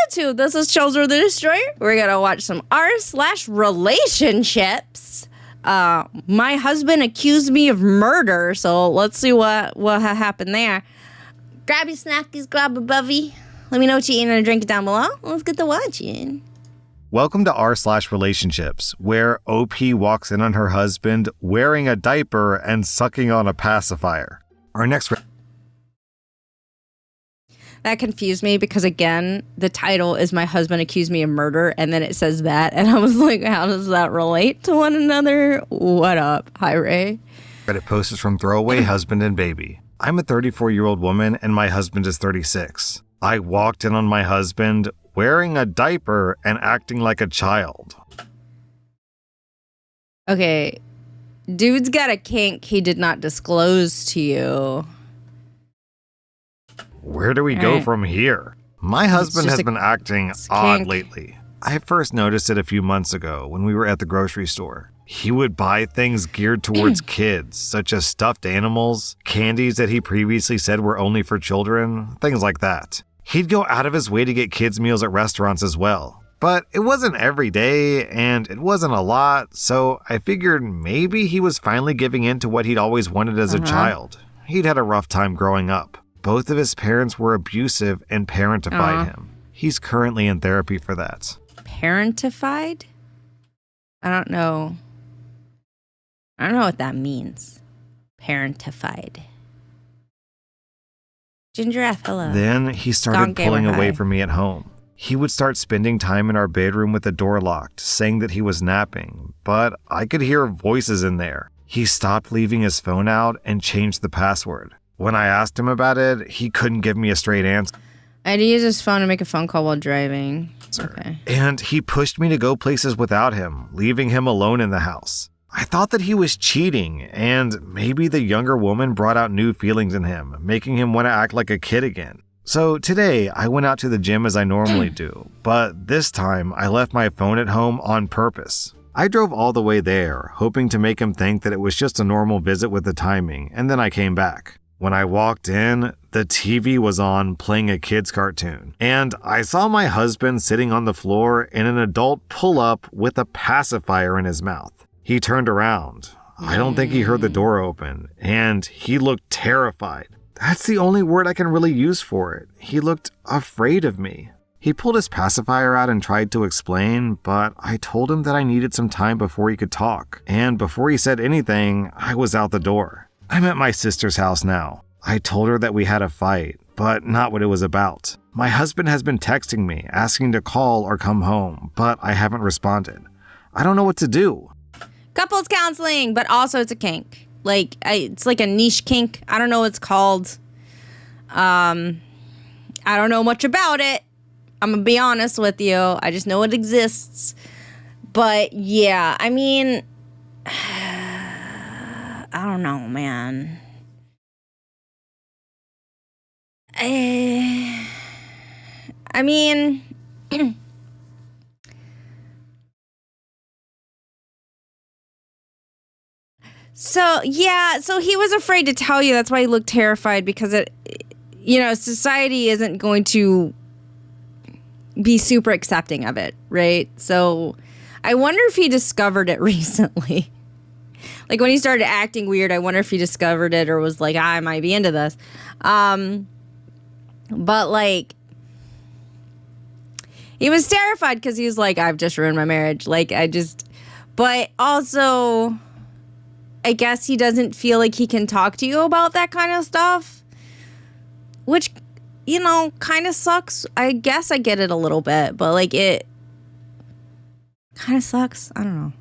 YouTube. This is Children of the Destroyer. We're going to watch some r/relationships. My husband accused me of murder, so let's see what happened there. Grab your snackies, grab a bevy. Let me know what you're eating and drink it down below. Let's get to watching. Welcome to r/relationships, where OP walks in on her husband wearing a diaper and sucking on a pacifier. Our next... That confused me because, again, the title is My Husband Accused Me of Murder, and then it says that, and I was like, how does that relate to one another? What up? Hi, Ray. Reddit post is from Throwaway Husband and Baby. I'm a 34-year-old woman, and my husband is 36. I walked in on my husband wearing a diaper and acting like a child. Okay, dude's got a kink he did not disclose to you. Where do we go from here? My husband has been acting odd lately. I first noticed it a few months ago when we were at the grocery store. He would buy things geared towards kids, such as stuffed animals, candies that he previously said were only for children, things like that. He'd go out of his way to get kids' meals at restaurants as well. But it wasn't every day, and it wasn't a lot, so I figured maybe he was finally giving in to what he'd always wanted as a child. He'd had a rough time growing up. Both of his parents were abusive and parentified him. He's currently in therapy for that. Parentified? I don't know. I don't know what that means. Parentified. Ginger F, hello. Then he started pulling away from me at home. He would start spending time in our bedroom with the door locked, saying that he was napping, but I could hear voices in there. He stopped leaving his phone out and changed the password. When I asked him about it, he couldn't give me a straight answer. I had to use his phone to make a phone call while driving. Okay. And he pushed me to go places without him, leaving him alone in the house. I thought that he was cheating, and maybe the younger woman brought out new feelings in him, making him want to act like a kid again. So today, I went out to the gym as I normally do, but this time I left my phone at home on purpose. I drove all the way there, hoping to make him think that it was just a normal visit with the timing, and then I came back. When I walked in, the TV was on playing a kid's cartoon, and I saw my husband sitting on the floor in an adult pull-up with a pacifier in his mouth. He turned around. I don't think he heard the door open, and he looked terrified. That's the only word I can really use for it. He looked afraid of me. He pulled his pacifier out and tried to explain, but I told him that I needed some time before he could talk, and before he said anything, I was out the door. I'm at my sister's house now. I told her that we had a fight, but not what it was about. My husband has been texting me, asking to call or come home, but I haven't responded. I don't know what to do. Couples counseling, but also it's a kink. It's like a niche kink. I don't know what it's called. I don't know much about it. I'm gonna be honest with you. I just know it exists. But yeah, I mean... I don't know, man. I mean... So he was afraid to tell you. That's why he looked terrified, because society isn't going to be super accepting of it, right? So I wonder if he discovered it recently. Like, when he started acting weird, I wonder if he discovered it or was like, I might be into this. But, like, he was terrified because he was like, I've just ruined my marriage. But also, I guess he doesn't feel like he can talk to you about that kind of stuff. Which, kind of sucks. I guess I get it a little bit, but, it kind of sucks. I don't know.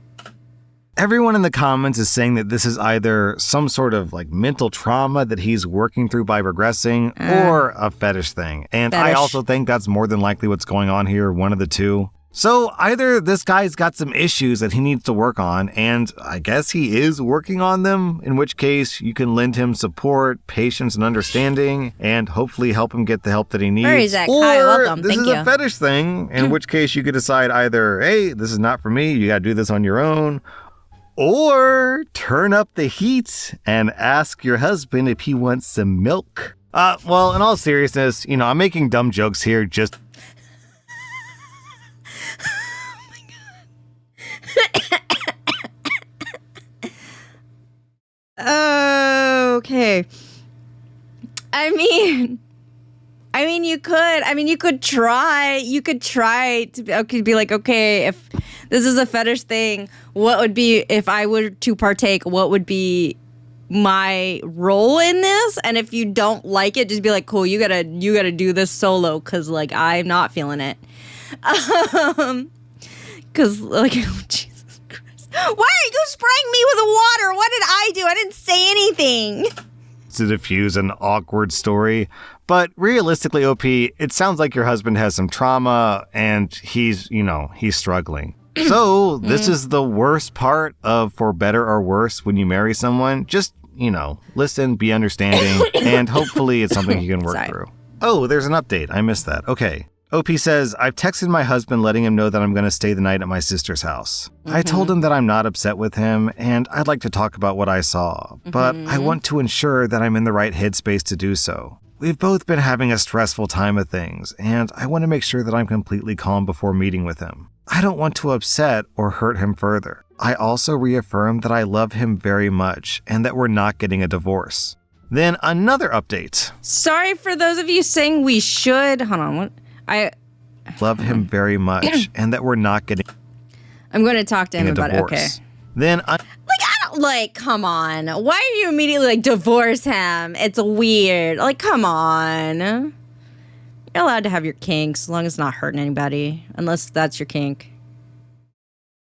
Everyone in the comments is saying that this is either some sort of mental trauma that he's working through by regressing or a fetish thing. And I also think that's more than likely what's going on here, one of the two. So either this guy's got some issues that he needs to work on, and I guess he is working on them, in which case you can lend him support, patience, and understanding, and hopefully help him get the help that he needs. Very Zach. Or hi, welcome. this Thank is you. a fetish thing, in which case you could decide either, hey, this is not for me, you gotta do this on your own, or turn up the heat and ask your husband if he wants some milk. Well, in all seriousness, I'm making dumb jokes here just... Okay. You could. You could try. You could try to be like, okay, if this is a fetish thing, what would be if I were to partake? What would be my role in this? And if you don't like it, just be like, cool. You gotta do this solo because like I'm not feeling it. Because like, oh, Jesus Christ, why are you spraying me with water? What did I do? I didn't say anything. To diffuse an awkward story. But realistically, OP, it sounds like your husband has some trauma and he's struggling. So this is the worst part of for better or worse when you marry someone. Just, listen, be understanding, and hopefully it's something you can work through. Oh, there's an update. I missed that. Okay. OP says, I've texted my husband letting him know that I'm going to stay the night at my sister's house. I told him that I'm not upset with him and I'd like to talk about what I saw, but I want to ensure that I'm in the right headspace to do so. We've both been having a stressful time of things, and I want to make sure that I'm completely calm before meeting with him. I don't want to upset or hurt him further. I also reaffirm that I love him very much and that we're not getting a divorce. Then another update. Sorry for those of you saying we should. Hold on, what? I love him very much and that we're not getting I'm going to talk to him a about divorce. it. Okay. Then come on. Why are you immediately like divorce him? It's weird. Like, come on. You're allowed to have your kinks as long as it's not hurting anybody, unless that's your kink.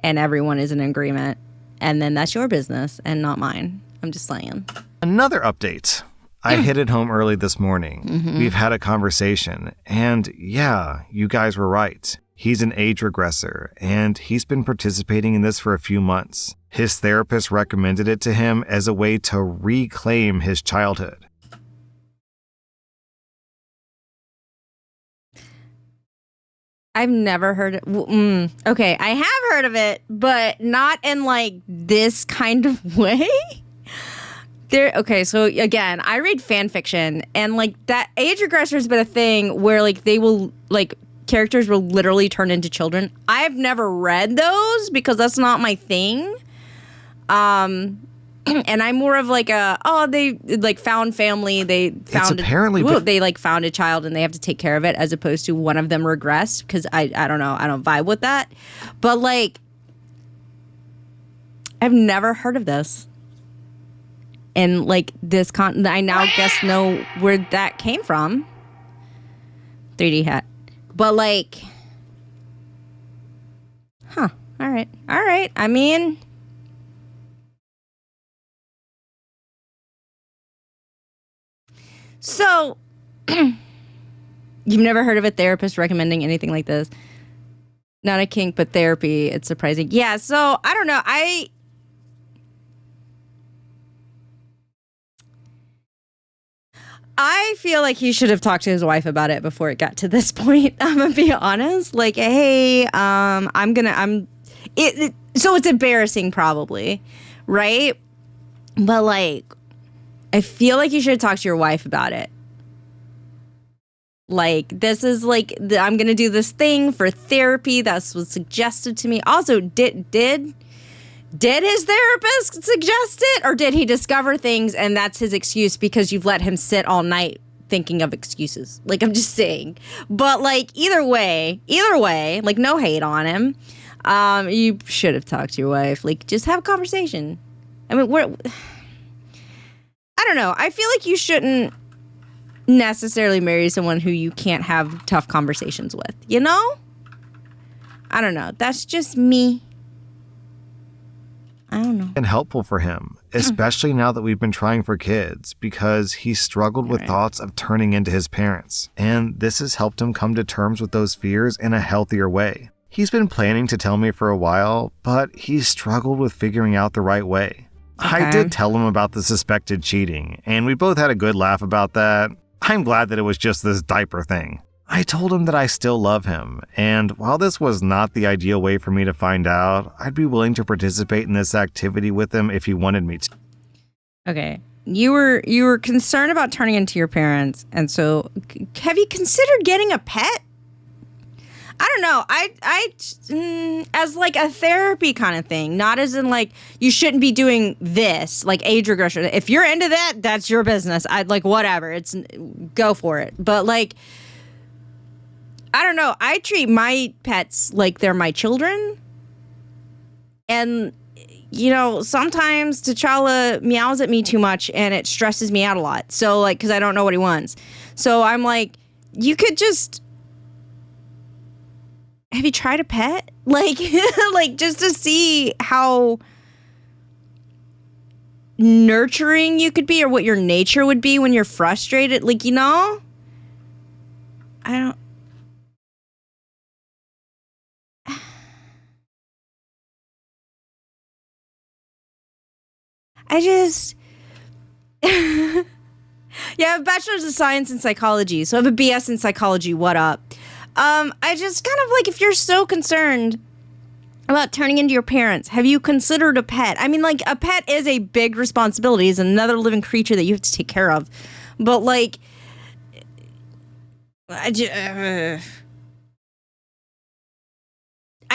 And everyone is in agreement. And then that's your business and not mine. I'm just saying. Another update. I hit it home early this morning. We've had a conversation, and yeah, you guys were right. He's an age regressor, and he's been participating in this for a few months. His therapist recommended it to him as a way to reclaim his childhood. I've never heard it. Okay, I have heard of it, but not in like this kind of way. Okay, so again, I read fan fiction, and like that age regressor has been a thing where like they will like characters will literally turn into children. I've never read those because that's not my thing. And I'm more of like they like found family. They found they like found a child and they have to take care of it, as opposed to one of them regressed, because I don't know, I don't vibe with that. But like, I've never heard of this. And like this I now guess know where that came from. 3D hat. But like, all right. I mean, so you've never heard of a therapist recommending anything like this? Not a kink, but therapy. It's surprising. Yeah. So I don't know. I feel like he should have talked to his wife about it before it got to this point. I'm gonna be honest. Like, hey, so it's embarrassing probably, right? But like, I feel like you should talk to your wife about it. Like, this is like, I'm gonna do this thing for therapy. That's what's suggested to me. Also, did his therapist suggest it, or did he discover things and that's his excuse because you've let him sit all night thinking of excuses? Like, I'm just saying. But like, either way, like, no hate on him. You should have talked to your wife. Like, just have a conversation. I mean, I don't know. I feel like you shouldn't necessarily marry someone who you can't have tough conversations with, you know? I don't know. That's just me. I don't know. And helpful for him, especially now that we've been trying for kids, because he struggled with thoughts of turning into his parents. And this has helped him come to terms with those fears in a healthier way. He's been planning to tell me for a while, but he's struggled with figuring out the right way. Okay. I did tell him about the suspected cheating, and we both had a good laugh about that. I'm glad that it was just this diaper thing. I told him that I still love him, and while this was not the ideal way for me to find out, I'd be willing to participate in this activity with him if he wanted me to. Okay. You were concerned about turning into your parents, and so have you considered getting a pet? don't know. As like a therapy kind of thing, not as in like you shouldn't be doing this, like age regression. If you're into that, that's your business. I'd like whatever. Go for it. But like, I don't know. I treat my pets like they're my children. And, you know, sometimes T'Challa meows at me too much and it stresses me out a lot. So, like, because I don't know what he wants. So I'm like, you could just... Have you tried a pet? Like, like just to see how nurturing you could be or what your nature would be when you're frustrated. Like, you know? I don't... I just... Yeah, I have a bachelor's of science in psychology, so I have a BS in psychology. What up? I just kind of like, if you're so concerned about turning into your parents, have you considered a pet? I mean, like, a pet is a big responsibility. It's another living creature that you have to take care of. But, like, I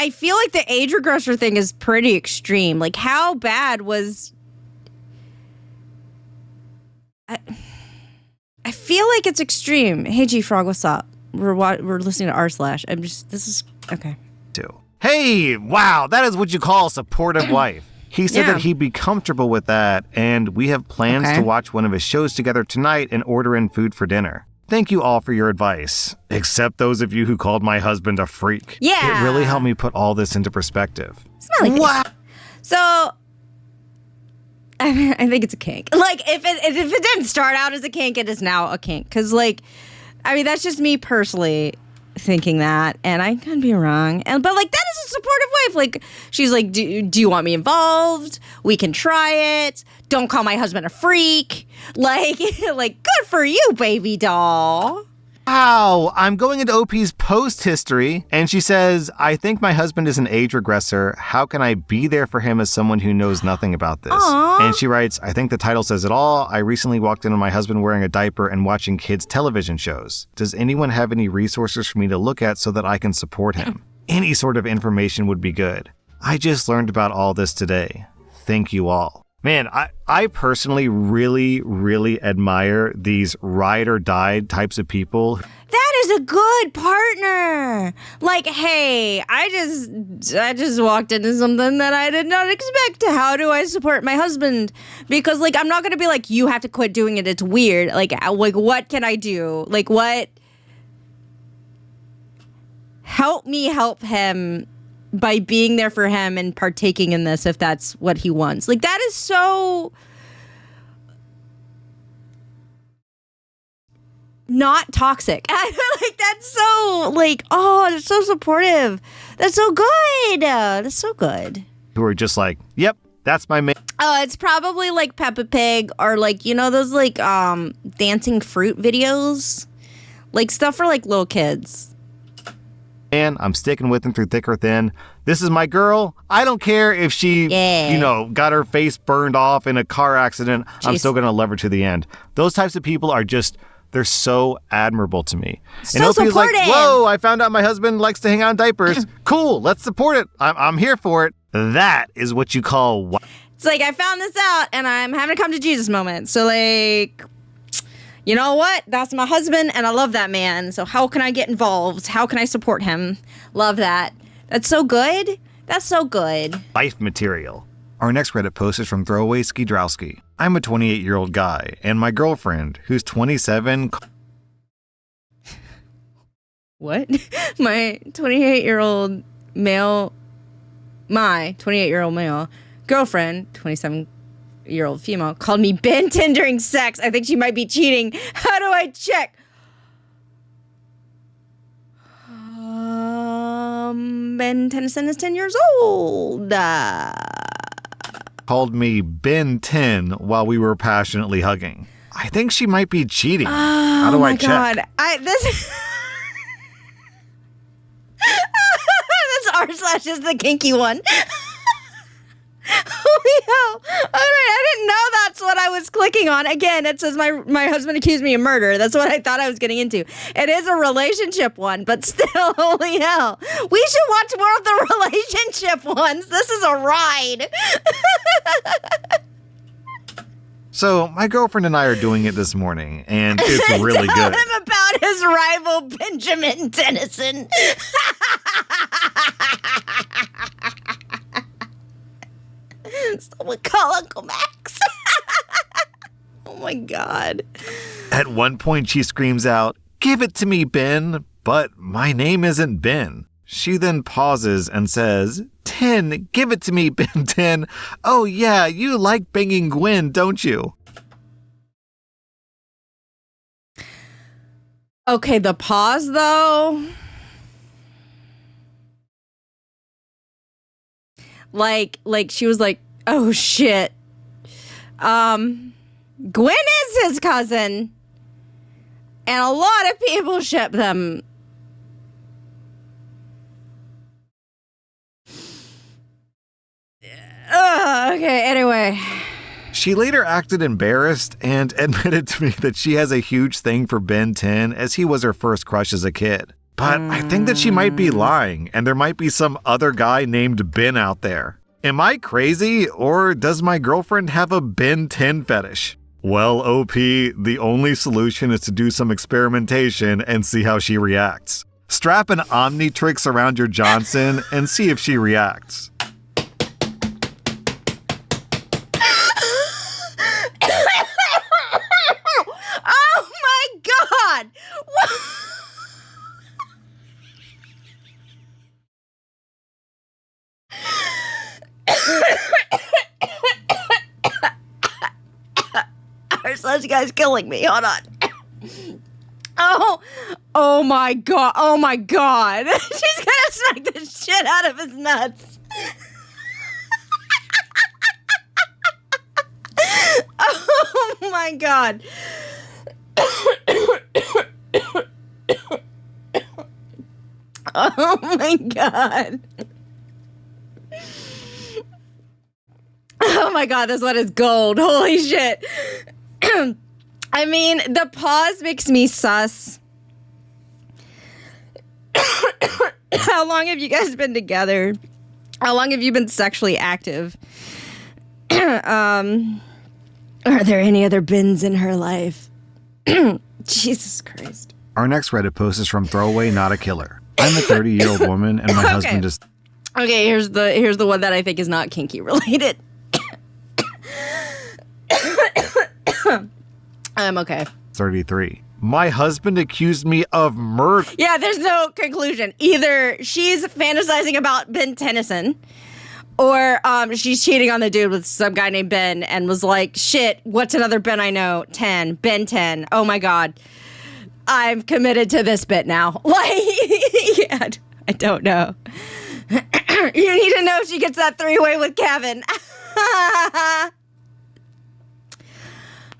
feel like the age regressor thing is pretty extreme. Like, how bad was... I feel like it's extreme. Hey, G-Frog, what's up? We're listening to Rslash. This is, okay. Hey, wow, that is what you call a supportive wife. He said that he'd be comfortable with that, and we have plans to watch one of his shows together tonight and order in food for dinner. Thank you all for your advice, except those of you who called my husband a freak. Yeah. It really helped me put all this into perspective. Smiley face. Wow. So... I think it's a kink. Like, if it didn't start out as a kink, it is now a kink. Because, like, I mean, that's just me personally thinking that, and I can be wrong. But, like, that is a supportive wife. Like, she's like, do you want me involved? We can try it. Don't call my husband a freak. Like, like, good for you, baby doll. Wow, I'm going into OP's post history, and she says, I think my husband is an age regressor. How can I be there for him as someone who knows nothing about this? Aww. And she writes, I think the title says it all. I recently walked in on my husband wearing a diaper and watching kids' television shows. Does anyone have any resources for me to look at so that I can support him? Any sort of information would be good. I just learned about all this today. Thank you all. Man, I personally really, really admire these ride or die types of people. That is a good partner. Like, hey, I just walked into something that I did not expect. How do I support my husband? Because, like, I'm not going to be like, you have to quit doing it. It's weird. Like, what can I do? Like, what? Help me help him by being there for him and partaking in this if that's what he wants. Like, that is so not toxic. Like, that's so, like, oh, that's so supportive. That's so good. That's so good. Who are just like, yep, that's my man. Oh, it's probably like Peppa Pig or like, you know, those like dancing fruit videos, like stuff for like little kids. And I'm sticking with him through thick or thin. This is my girl. I don't care if she, you know, got her face burned off in a car accident. Jeez. I'm still going to love her to the end. Those types of people are just, they're so admirable to me. So and Opie's supportive. like, whoa, I found out my husband likes to hang out in diapers. Cool, let's support it. I'm here for it. That is what you call... It's like, I found this out and I'm having a come to Jesus moment. So, like... You know what? That's my husband, and I love that man. So how can I get involved? How can I support him? Love that. That's so good. That's so good. Life material. Our next Reddit post is from Throwaway Skidrowski. I'm a 28-year-old guy, and my girlfriend, who's 27... What? My 28-year-old male... My 28-year-old male girlfriend, 27-year-old female, called me Ben 10 during sex. I think she might be cheating. How do I check? Ben Tennyson is 10 years old. Called me Ben 10 while we were passionately hugging. I think she might be cheating. How do I check? Oh my God. This Rslash is the kinky one. Holy hell. All right, I didn't know that's what I was clicking on, again, it says my husband accused me of murder. That's what I thought I was getting into. It is a relationship one, but still, holy hell. We should watch more of the relationship ones. This is a ride. So, my girlfriend and I are doing it this morning, and it's really Tell good. him about his rival, Benjamin Tennyson. Someone call Uncle Max. Oh my God. At one point, she screams out, "Give it to me, Ben," but my name isn't Ben. She then pauses and says, "10, give it to me, Ben 10. Oh yeah, you like banging Gwen, don't you?" Okay, the pause though. Like she was like, "Oh shit. Gwen is his cousin." And a lot of people ship them. Okay, anyway. She later acted embarrassed and admitted to me that she has a huge thing for Ben 10 as he was her first crush as a kid. But I think that she might be lying and there might be some other guy named Ben out there. Am I crazy or does my girlfriend have a Ben 10 fetish? Well, OP, the only solution is to do some experimentation and see how she reacts. Strap an Omnitrix around your Johnson and see if she reacts. Oh my God! Rslash guy's killing me. Hold on. Oh my God. Oh my God. She's gonna smack the shit out of his nuts. Oh my God. Oh my God. Oh my God, this one is gold. Holy shit. I mean, the pause makes me sus. How long have you guys been together? How long have you been sexually active? Are there any other bins in her life? Jesus Christ. Our next Reddit post is from Throwaway Not a Killer. I'm a 30-year-old woman and my husband is... Okay, here's the one that I think is not kinky related. I'm okay. 33. My husband accused me of murder. Yeah, there's no conclusion. Either she's fantasizing about Ben Tennyson, or she's cheating on the dude with some guy named Ben and was like, shit, what's another Ben I know? 10. Ben 10. Oh my God. I'm committed to this bit now. Like, yeah, I don't know. You need to know if she gets that three-way with Kevin.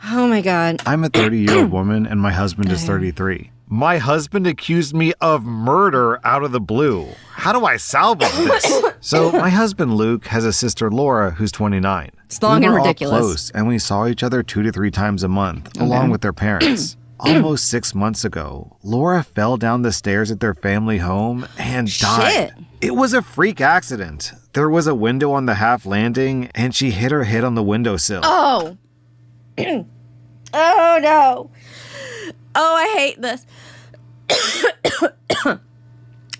Oh my God. I'm a 30-year-old woman and my husband is 33. My husband accused me of murder out of the blue. How do I salvage this? So my husband Luke has a sister Laura who's 29. It's long and ridiculous. All close and we saw each other 2 to 3 times a month, along with their parents. Almost 6 months ago, Laura fell down the stairs at their family home and died. It was a freak accident. There was a window on the half landing and she hit her head on the windowsill. Oh. Oh no. Oh, I hate this.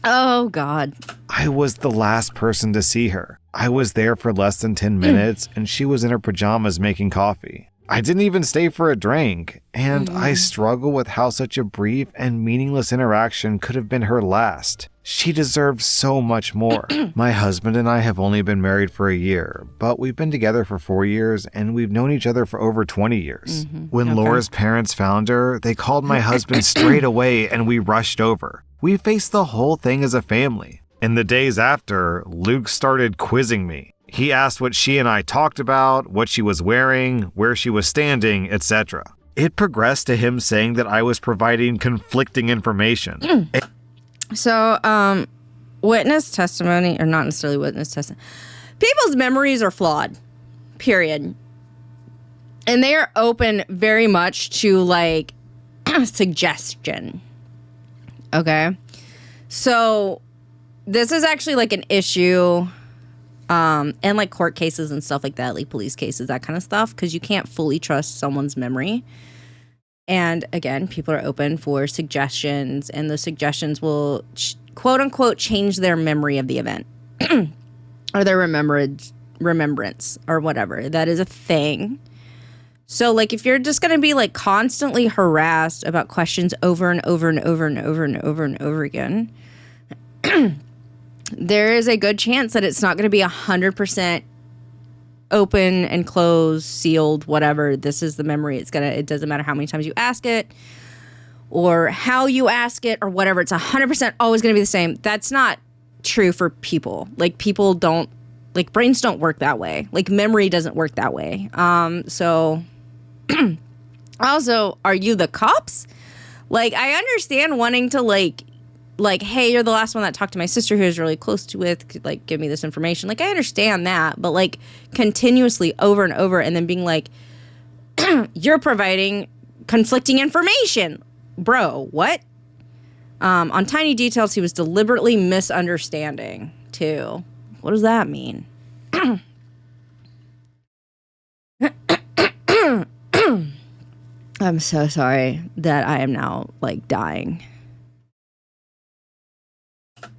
Oh God. I was the last person to see her. I was there for less than 10 minutes and she was in her pajamas making coffee. I didn't even stay for a drink, and I struggle with how such a brief and meaningless interaction could have been her last. She deserved so much more. My husband and I have only been married for a year, but we've been together for 4 years and we've known each other for over 20 years. When Laura's parents found her, they called my husband straight away and we rushed over. We faced the whole thing as a family. In the days after, Luke started quizzing me. He asked what she and I talked about, what she was wearing, where she was standing, etc. It progressed to him saying that I was providing conflicting information. So, witness testimony, or not necessarily witness testimony. People's memories are flawed. Period. And they are open very much to like suggestion. Okay. So this is actually like an issue and like court cases and stuff like that, like police cases, that kind of stuff, because you can't fully trust someone's memory. And again, people are open for suggestions, and those suggestions will quote unquote change their memory of the event or their remembrance or whatever. That is a thing. So like if you're just going to be like constantly harassed about questions over and over and over and over and over and over again, there is a good chance that it's not going to be 100% open and closed, sealed, whatever. This is the memory. It doesn't matter how many times you ask it or how you ask it or whatever. It's 100% always going to be the same. That's not true for people. Like people don't, like brains don't work that way. Like memory doesn't work that way. So also, are you the cops? Like, I understand wanting to like, hey, you're the last one that talked to my sister who was really close to with, could like give me this information. Like, I understand that, but like continuously over and over and then being like, you're providing conflicting information. Bro, what? On tiny details, he was deliberately misunderstanding too. What does that mean? I'm so sorry that I am now like dying.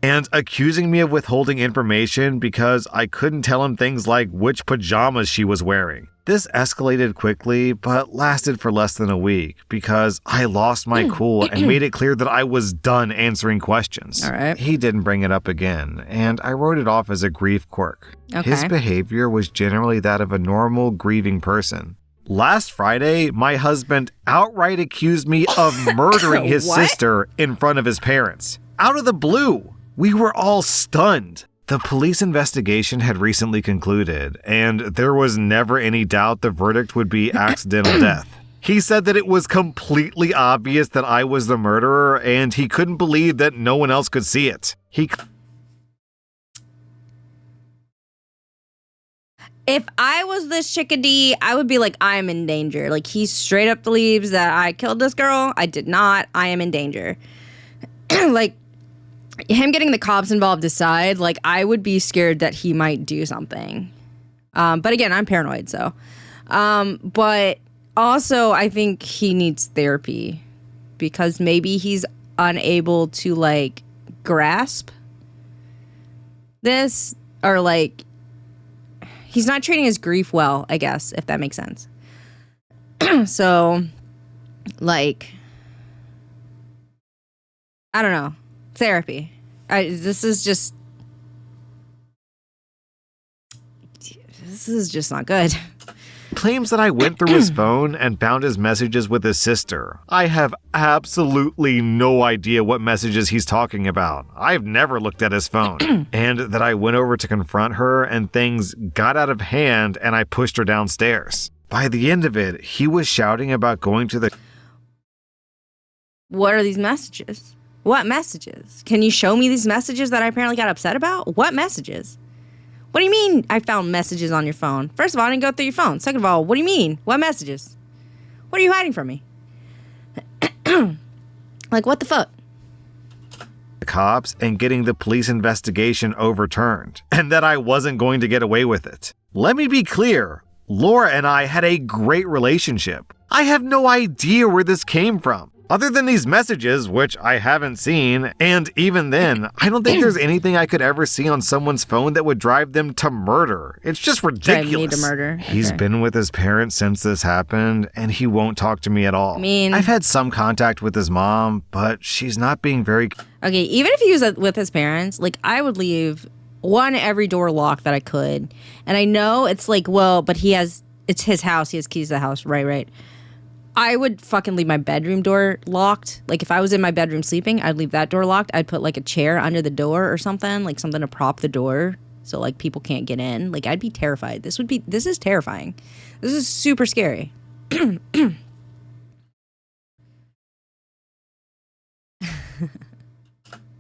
And accusing me of withholding information because I couldn't tell him things like which pajamas she was wearing. This escalated quickly, but lasted for less than a week because I lost my cool and made it clear that I was done answering questions. All right. He didn't bring it up again, and I wrote it off as a grief quirk. Okay. His behavior was generally that of a normal grieving person. Last Friday, my husband outright accused me of murdering his sister in front of his parents. Out of the blue. We were all stunned. The police investigation had recently concluded, and there was never any doubt the verdict would be accidental death. He said that it was completely obvious that I was the murderer, and he couldn't believe that no one else could see it. If I was this chickadee, I would be like, I am in danger. Like, he straight up believes that I killed this girl. I did not. I am in danger. Like, him getting the cops involved aside, like, I would be scared that he might do something. But again, I'm paranoid, so. But also, I think he needs therapy because maybe he's unable to, like, grasp this or, like, he's not treating his grief well, I guess, if that makes sense. So, like, I don't know. Therapy. This is just not good. Claims that I went through his phone and found his messages with his sister. I have absolutely no idea what messages he's talking about. I've never looked at his phone. And that I went over to confront her and things got out of hand and I pushed her downstairs. By the end of it, he was shouting about going to the... What are these messages? What messages? Can you show me these messages that I apparently got upset about? What messages? What do you mean I found messages on your phone? First of all, I didn't go through your phone. Second of all, what do you mean? What messages? What are you hiding from me? Like, what the fuck? The cops and getting the police investigation overturned, and that I wasn't going to get away with it. Let me be clear. Laura and I had a great relationship. I have no idea where this came from. Other than these messages, which I haven't seen, and even then, I don't think there's anything I could ever see on someone's phone that would drive them to murder. It's just ridiculous. Drive me to murder. He's been with his parents since this happened, and he won't talk to me at all. I mean, I've had some contact with his mom, but she's not being very... Okay, even if he was with his parents, like, I would leave every door locked that I could. And I know it's like, well, but it's his house. He has keys to the house. Right. I would fucking leave my bedroom door locked. Like, if I was in my bedroom sleeping, I'd leave that door locked. I'd put, like, a chair under the door or something, like something to prop the door so, like, people can't get in. Like, I'd be terrified. This is terrifying. This is super scary.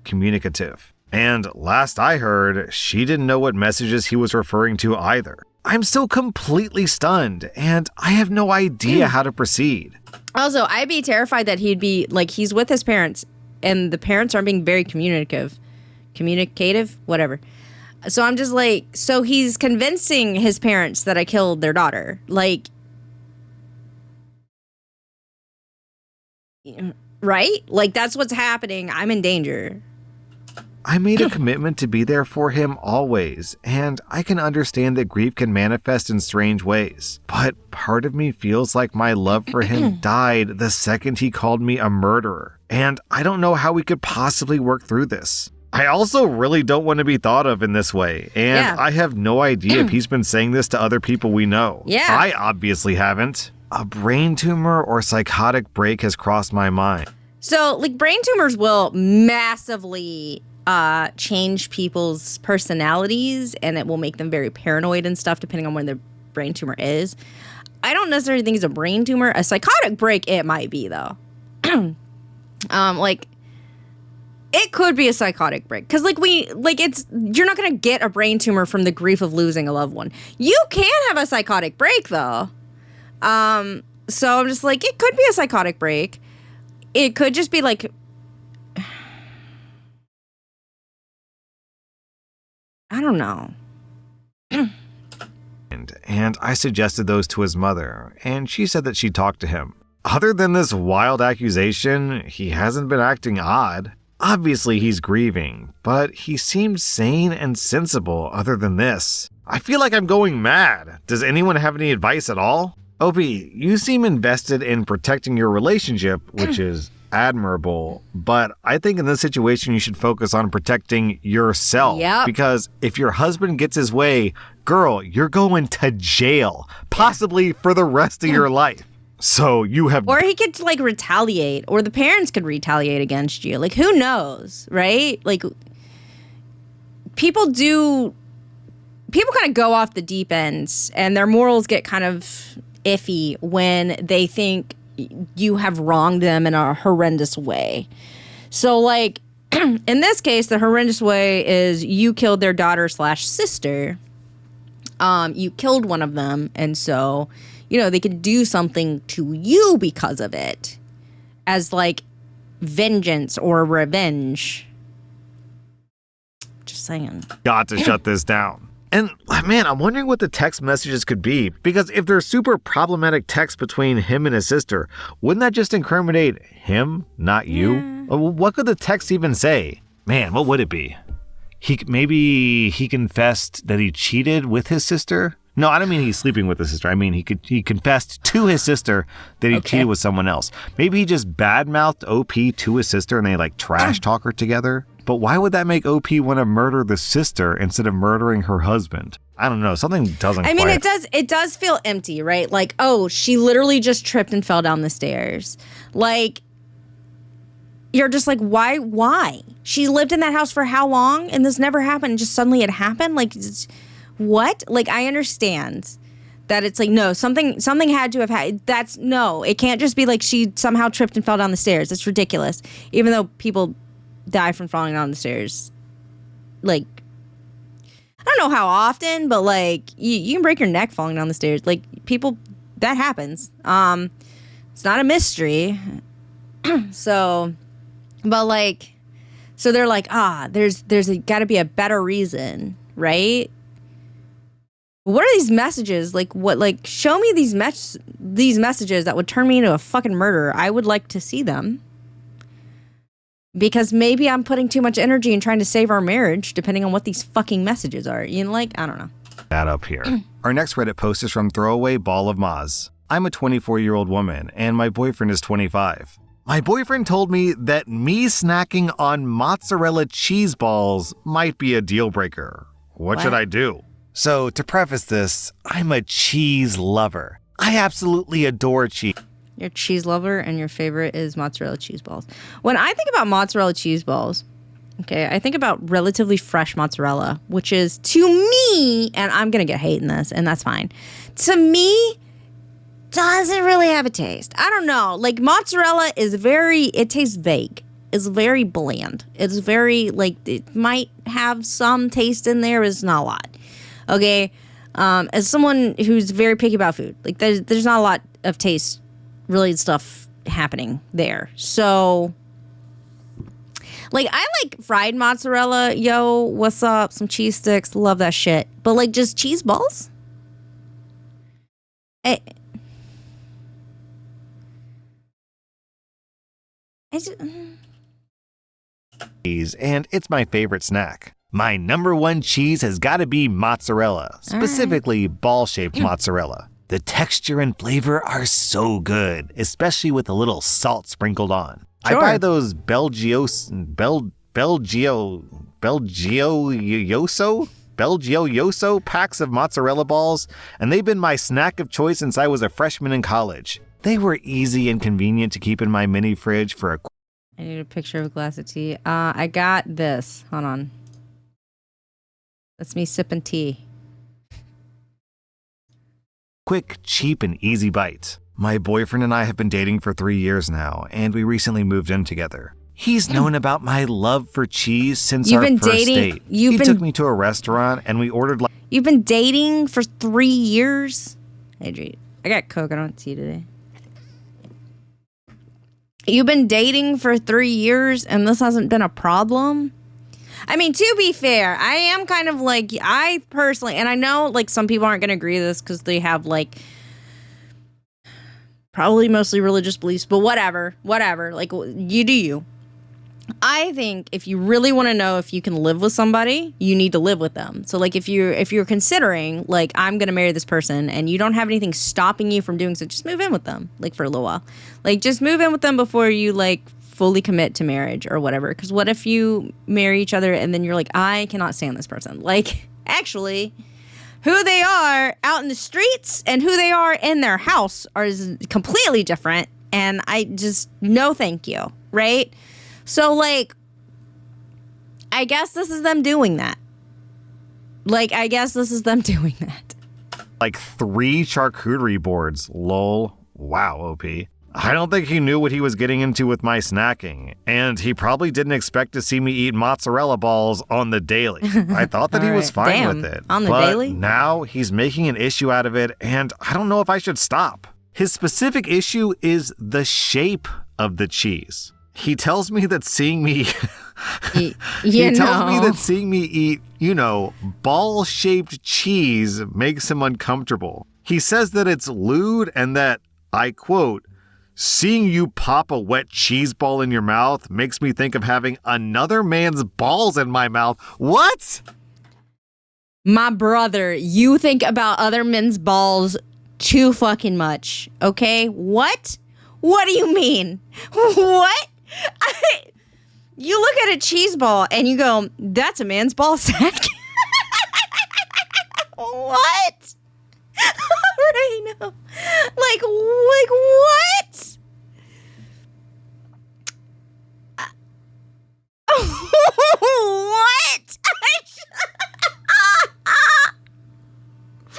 Communicative. And last I heard, she didn't know what messages he was referring to either. I'm still completely stunned, and I have no idea how to proceed. Also, I'd be terrified that he'd be, like, he's with his parents, and the parents aren't being very communicative, whatever. So I'm just like, so he's convincing his parents that I killed their daughter. Like, right? Like, that's what's happening. I'm in danger. I made a commitment to be there for him always, and I can understand that grief can manifest in strange ways. But part of me feels like my love for him died the second he called me a murderer, and I don't know how we could possibly work through this. I also really don't want to be thought of in this way, and I have no idea if he's been saying this to other people we know. Yeah. I obviously haven't. A brain tumor or psychotic break has crossed my mind. So, like, brain tumors will massively change people's personalities, and it will make them very paranoid and stuff, depending on where their brain tumor is. I don't necessarily think it's a brain tumor. A psychotic break, it might be, though. Like, it could be a psychotic break. Because, you're not going to get a brain tumor from the grief of losing a loved one. You can have a psychotic break, though. So I'm just like, it could be a psychotic break. It could just be, like, I don't know. And I suggested those to his mother, and she said that she talked to him. Other than this wild accusation, he hasn't been acting odd. Obviously, he's grieving, but he seems sane and sensible other than this. I feel like I'm going mad. Does anyone have any advice at all? Opie, you seem invested in protecting your relationship, which is admirable, but I think in this situation you should focus on protecting yourself. Yep. Because if your husband gets his way, girl, you're going to jail, possibly for the rest of your life. So you have... Or he could, like, retaliate, or the parents could retaliate against you. Like, who knows, right? Like, people kind of go off the deep ends, and their morals get kind of iffy when they think you have wronged them in a horrendous way. So, like, in this case, the horrendous way is you killed their daughter/sister. You killed one of them, and so, you know, they could do something to you because of it, as, like, vengeance or revenge. Just saying. Got to shut this down. And, man, I'm wondering what the text messages could be, because if they're super problematic texts between him and his sister, wouldn't that just incriminate him, not you? Yeah. What could the text even say? Man, what would it be? Maybe he confessed that he cheated with his sister? No, I don't mean he's sleeping with his sister. I mean he confessed to his sister that he cheated with someone else. Maybe he just badmouthed OP to his sister and they, like, trash talk her together. But why would that make OP want to murder the sister instead of murdering her husband? I don't know. Something doesn't I mean, it does feel empty, right? Like, oh, she literally just tripped and fell down the stairs. Like, you're just like, why? She lived in that house for how long? And this never happened. And just suddenly it happened? Like, what? Like, I understand that it's like, no, something had to have happened. No, it can't just be like she somehow tripped and fell down the stairs. It's ridiculous. Even though people die from falling down the stairs. Like, I don't know how often, but, like, you can break your neck falling down the stairs. Like, people, that happens. It's not a mystery. So, but, like, so they're like, there's got to be a better reason, right? What are these messages? Like, what? Like, show me these messages that would turn me into a fucking murderer. I would like to see them. Because maybe I'm putting too much energy in trying to save our marriage, depending on what these fucking messages are. You know, like, I don't know. That up here. Our next Reddit post is from Throwaway Ball of Moz. I'm a 24-year-old woman, and my boyfriend is 25. My boyfriend told me that me snacking on mozzarella cheese balls might be a deal breaker. What should I do? So, to preface this, I'm a cheese lover. I absolutely adore cheese. You're a cheese lover, and your favorite is mozzarella cheese balls. When I think about mozzarella cheese balls, okay, I think about relatively fresh mozzarella, which is, to me, and I'm going to get hate in this, and that's fine. To me, doesn't really have a taste. I don't know. Like, mozzarella is it tastes vague. It's very bland. It's very, like, it might have some taste in there, but it's not a lot. Okay? As someone who's very picky about food, like there's not a lot of taste related stuff happening there. So, like, I like fried mozzarella. Yo, what's up? Some cheese sticks. Love that shit. But like, just cheese balls? I just, and it's my favorite snack. My number one cheese has got to be mozzarella, specifically ball-shaped mozzarella. The texture and flavor are so good, especially with a little salt sprinkled on. Sure. I buy those Belgioioso packs of mozzarella balls, and they've been my snack of choice since I was a freshman in college. They were easy and convenient to keep in my mini fridge for a... I need a picture of a glass of tea. I got this. Hold on. That's me sipping tea. quick, cheap, and easy bite. My boyfriend and I have been dating for 3 years now, and we recently moved in together. He's known about my love for cheese since our first date. He took me to a restaurant, and we ordered like... You've been dating for 3 years? I got coconut tea today. You've been dating for 3 years, and this hasn't been a problem? I mean, to be fair, I am kind of like, I personally, and I know like some people aren't going to agree with this because they have like probably mostly religious beliefs, but whatever, like you do you. I think if you really want to know if you can live with somebody, you need to live with them. So like if you're considering like I'm going to marry this person and you don't have anything stopping you from doing so, just move in with them like for a little while. Like just move in with them before you like fully commit to marriage or whatever. Because what if you marry each other and then you're like, I cannot stand this person. Like actually who they are out in the streets and who they are in their house are completely different. And I just, no thank you. Right? So, like, I guess this is them doing that. Like 3 charcuterie boards. Lol. Wow, OP. I don't think he knew what he was getting into with my snacking, and he probably didn't expect to see me eat mozzarella balls on the daily. I thought that he was fine with it. On the but daily? Now he's making an issue out of it, and I don't know if I should stop. His specific issue is the shape of the cheese. He tells me that seeing me eat, ball-shaped cheese makes him uncomfortable. He says that it's lewd and that, I quote, seeing you pop a wet cheese ball in your mouth makes me think of having another man's balls in my mouth. What? My brother, you think about other men's balls too fucking much, okay? What? What do you mean? What? You look at a cheese ball and you go, that's a man's ball sack. What? Right now. Like what? What?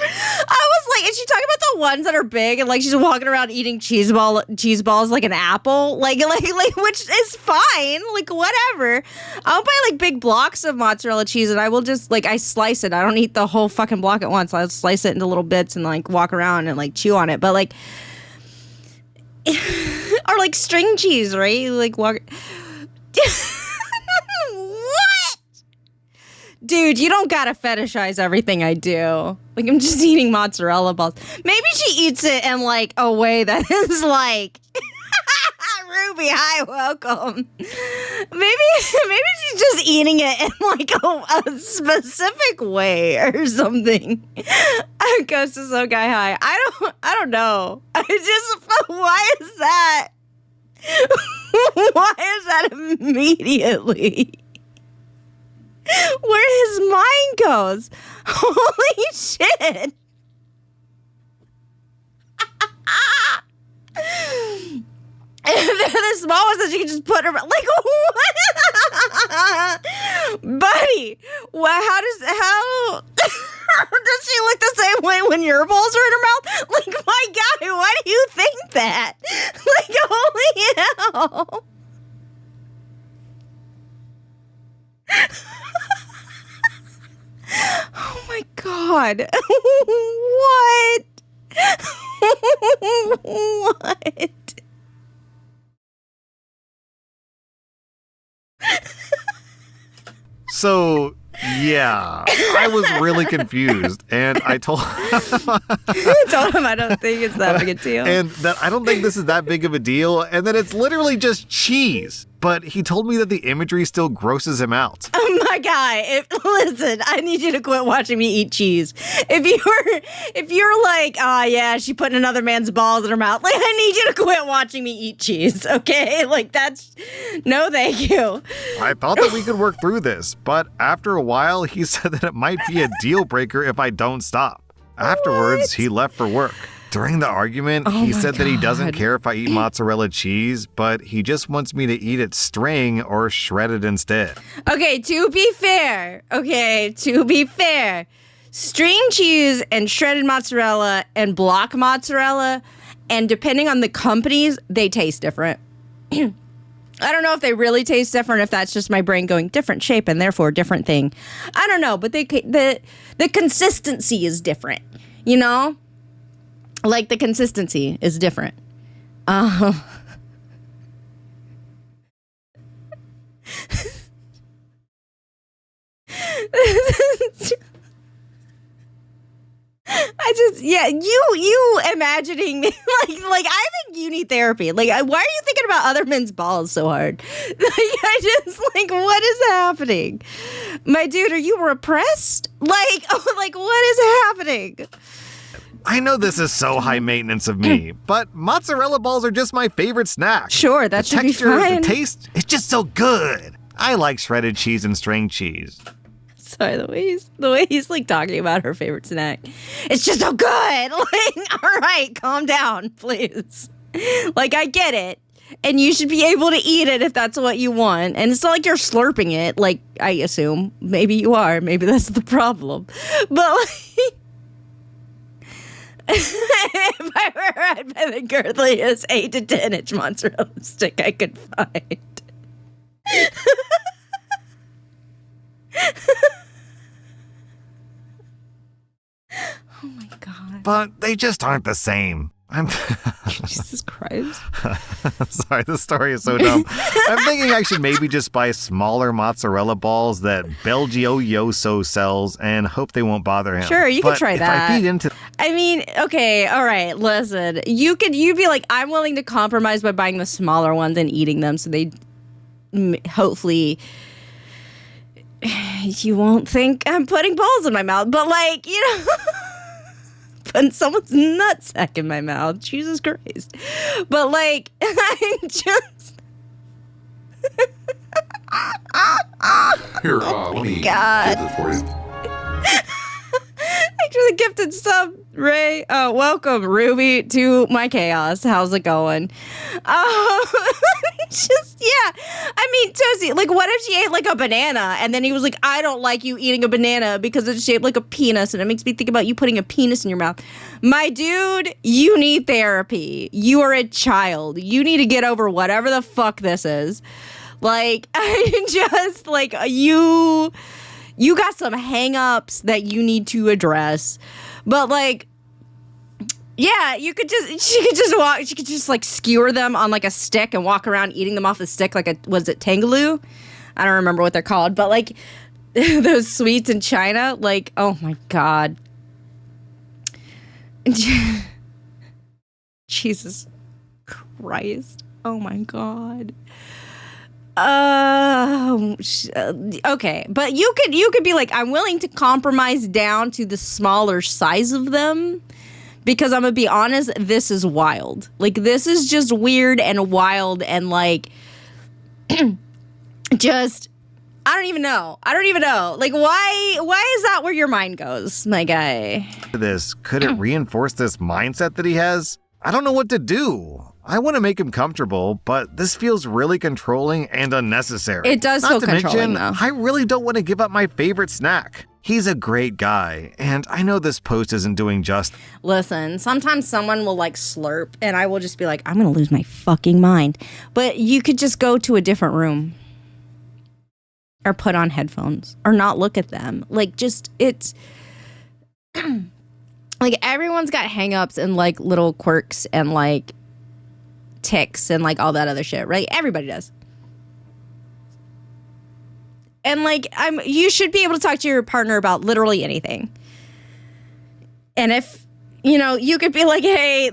I was like, is she talking about the ones that are big and like she's walking around eating cheese balls like an apple? Like which is fine. Like whatever. I'll buy like big blocks of mozzarella cheese and I will just like I slice it. I don't eat the whole fucking block at once. I'll slice it into little bits and like walk around and like chew on it. But like or like string cheese, right? You like walk Dude, you don't gotta fetishize everything I do. Like, I'm just eating mozzarella balls. Maybe she eats it in, like, a way that is, like... Ruby, hi, welcome. Maybe she's just eating it in, like, a specific way or something. Ghost is so guy high. I don't know. I just... Why is that? Why is that immediately? Where his mind goes. Holy shit. If they're the small ones that you can just put her like what? Buddy, how does she look the same way when your balls are in her mouth? Like my guy, why do you think that? Like holy hell. Oh my god. God. What? What? So, yeah, I was really confused, and I told Told him I don't think it's that big a deal. and that I don't think this is that big of a deal, and that it's literally just cheese. But he told me that the imagery still grosses him out. Oh my guy, listen, I need you to quit watching me eat cheese. If you're like, oh yeah, she put another man's balls in her mouth, like I need you to quit watching me eat cheese, okay? Like that's no thank you. I thought that we could work through this, but after a while, he said that it might be a deal breaker if I don't stop. Afterwards, he left for work. During the argument, he said that he doesn't care if I eat mozzarella cheese, but he just wants me to eat it string or shredded instead. Okay, to be fair, string cheese and shredded mozzarella and block mozzarella, and depending on the companies, they taste different. I don't know if they really taste different, if that's just my brain going different shape and therefore different thing. I don't know, but the consistency is different, you know? Like the consistency is different. I just, yeah, you imagining me like I think you need therapy. Like, why are you thinking about other men's balls so hard? Like, I just like, what is happening, my dude? Are you repressed? Like, oh, like what is happening? I know this is so high maintenance of me, but mozzarella balls are just my favorite snack. Sure, that should be texture, fine. The taste, it's just so good. I like shredded cheese and string cheese. Sorry, the way he's like talking about her favorite snack. It's just so good. Like, all right, calm down, please. Like, I get it. And you should be able to eat it if that's what you want. And it's not like you're slurping it, like I assume. Maybe you are. Maybe that's the problem. But like, if I were I'd buy the girthiest 8 to 10 inch mozzarella stick I could find. Oh my God. But they just aren't the same. Jesus Christ. Sorry, this story is so dumb. I'm thinking I should maybe just buy smaller mozzarella balls that Belgioioso sells and hope they won't bother him. Sure, you could try that. If I feed into... I mean, okay, all right, listen. You'd be like, I'm willing to compromise by buying the smaller ones and eating them so they hopefully you won't think I'm putting balls in my mouth. But like, you know... putting someone's nutsack in my mouth. Jesus Christ. But like, I'm just... Here, let me God. get it for you. Thanks for the gifted sub, Ray. Welcome, Ruby, to my chaos. How's it going? Just, yeah. I mean, Tosie, like, what if she ate, like, a banana, and then he was like, I don't like you eating a banana because it's shaped like a penis, and it makes me think about you putting a penis in your mouth. My dude, you need therapy. You are a child. You need to get over whatever the fuck this is. Like, I just, like, you got some hang-ups that you need to address. But, like, yeah, she could just like skewer them on like a stick and walk around eating them off the stick like was it Tangaloo? I don't remember what they're called, but like those sweets in China, like, oh my God. Jesus Christ. Oh my God. Okay, but you could be like, I'm willing to compromise down to the smaller size of them. Because I'm going to be honest, this is wild. Like, this is just weird and wild and, like, just, I don't even know. Like, why is that where your mind goes, my guy? Could it reinforce this mindset that he has? I don't know what to do. I want to make him comfortable, but this feels really controlling and unnecessary. It does feel controlling, though. I really don't want to give up my favorite snack. He's a great guy, and I know this post isn't doing justice. Listen, sometimes someone will, like, slurp, and I will just be like, I'm going to lose my fucking mind. But you could just go to a different room. Or put on headphones. Or not look at them. Like, just, it's... like everyone's got hangups and like little quirks and like ticks and like all that other shit, right? Everybody does. And like you should be able to talk to your partner about literally anything. And if you could be like, hey,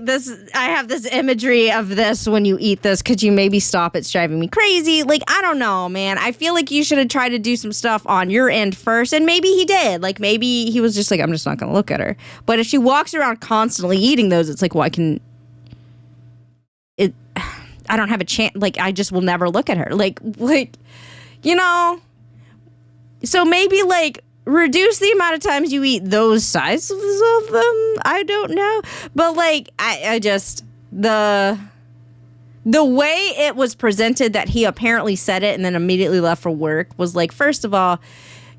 I have this imagery of this when you eat this. Could you maybe stop? It's driving me crazy. Like, I don't know, man. I feel like you should have tried to do some stuff on your end first. And maybe he did. Like, maybe he was just like, I'm just not going to look at her. But if she walks around constantly eating those, it's like, well, I don't have a chance. Like, I just will never look at her. Like, so maybe like, reduce the amount of times you eat those sizes of them. I don't know. But like, I just, the way it was presented that he apparently said it and then immediately left for work was like, first of all,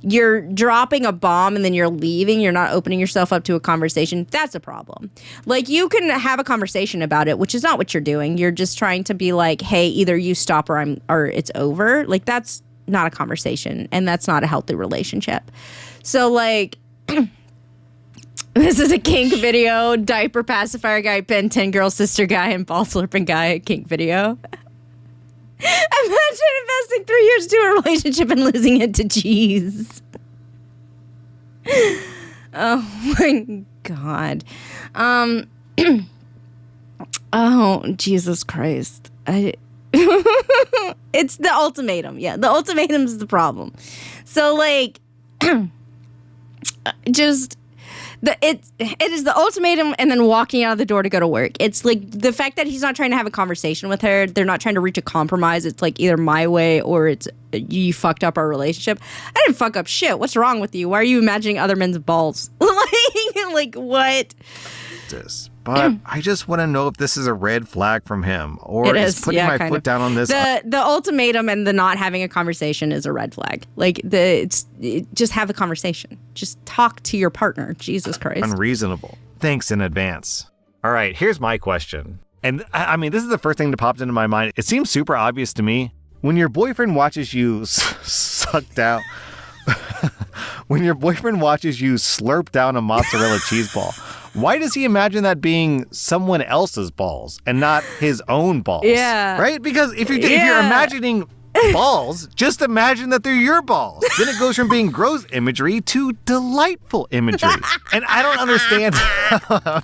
you're dropping a bomb and then you're leaving. You're not opening yourself up to a conversation. That's a problem. Like, you can have a conversation about it, which is not what you're doing. You're just trying to be like, hey, either you stop or it's over. Like, that's not a conversation, and that's not a healthy relationship. So like, this is a kink video. Diaper pacifier guy, Ben 10 girl sister guy, and ball slurping guy kink video. Imagine investing 3 years into a relationship and losing it to cheese. Oh my God. Oh, Jesus Christ. It's the ultimatum. Yeah, the ultimatum is the problem. So like, just it is the ultimatum, and then walking out of the door to go to work. It's like the fact that he's not trying to have a conversation with her. They're not trying to reach a compromise. It's like either my way or it's you fucked up our relationship. I didn't fuck up shit. What's wrong with you? Why are you imagining other men's balls? like what? But I just want to know if this is a red flag from him, or is putting my foot down on this. The ultimatum and the not having a conversation is a red flag. Like just have a conversation. Just talk to your partner. Jesus Christ. Unreasonable. Thanks in advance. All right, here's my question. And I mean, this is the first thing that popped into my mind. It seems super obvious to me. When your boyfriend watches you suck down, when your boyfriend watches you slurp down a mozzarella cheese ball, why does he imagine that being someone else's balls and not his own balls? Yeah. Right? Because if you're imagining balls, just imagine that they're your balls. Then it goes from being gross imagery to delightful imagery. And I don't understand,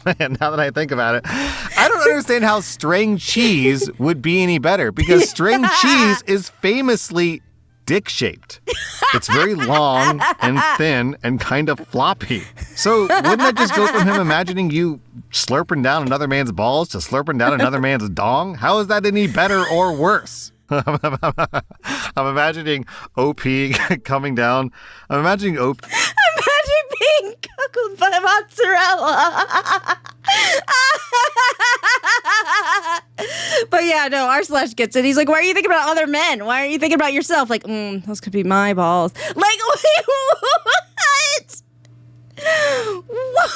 man, now that I think about it, I don't understand how string cheese would be any better, because string cheese is famously dick-shaped. It's very long and thin and kind of floppy. So wouldn't that just go from him imagining you slurping down another man's balls to slurping down another man's dong? How is that any better or worse? I'm imagining OP coming down. I'm imagining OP. Imagine being cuckolded by mozzarella. But yeah, no, Rslash gets it. He's like, why are you thinking about other men? Why are you thinking about yourself? Like, those could be my balls. Like, wait, what? What?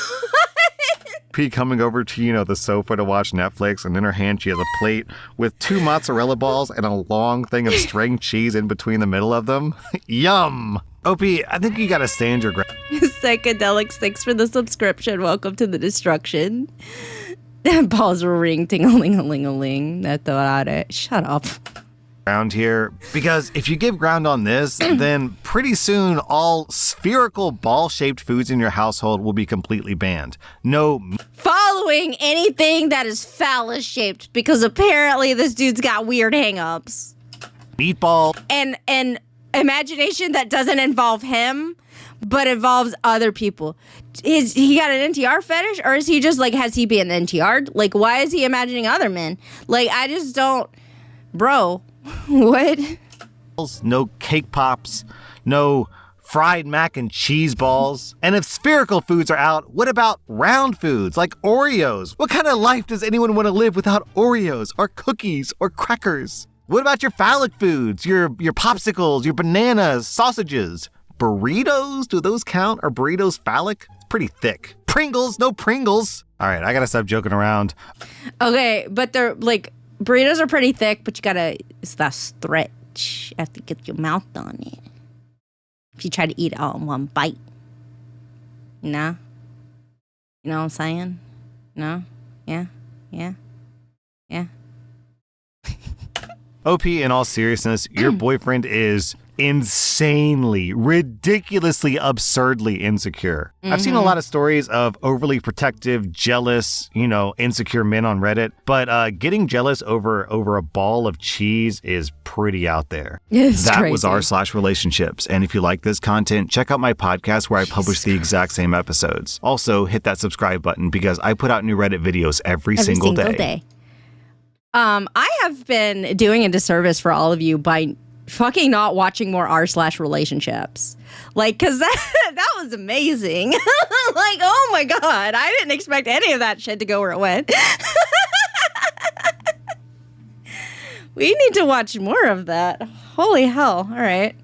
P coming over to, the sofa to watch Netflix, and in her hand she has a plate with 2 mozzarella balls and a long thing of string cheese in between the middle of them. Yum! OP, I think you gotta stand your ground. Psychedelics, thanks for the subscription. Welcome to the destruction. Balls will ring, ting-a-ling-a-ling-a-ling. Shut up. Around here, because if you give ground on this, then pretty soon all spherical ball-shaped foods in your household will be completely banned. No following anything that is phallus-shaped, because apparently this dude's got weird hang-ups. Meatball. And imagination that doesn't involve him, but involves other people. Is he got an NTR fetish, or is he just like, has he been NTR'd? Like, why is he imagining other men? Like, I just don't, bro. What? No cake pops, no fried mac and cheese balls. And if spherical foods are out, what about round foods like Oreos? What kind of life does anyone want to live without Oreos or cookies or crackers? What about your phallic foods, your popsicles, your bananas, sausages? Burritos? Do those count? Are burritos phallic? It's pretty thick. Pringles? No Pringles. All right, I gotta stop joking around. Okay, but they're like, burritos are pretty thick, but it's that stretch. You have to get your mouth on it. If you try to eat it all in one bite. You know what I'm saying? No? Yeah? Yeah? Yeah? OP, in all seriousness, your boyfriend is insanely, ridiculously, absurdly insecure. I've seen a lot of stories of overly protective, jealous, insecure men on Reddit, but getting jealous over a ball of cheese is pretty out there. That crazy. was r/relationships. And if you like this content, check out my podcast where I publish the exact same episodes. Also, hit that subscribe button because I put out new Reddit videos every single day. I have been doing a disservice for all of you by fucking not watching more r/relationships. Like, cause that was amazing. Like, oh my God, I didn't expect any of that shit to go where it went. We need to watch more of that. Holy hell. All right.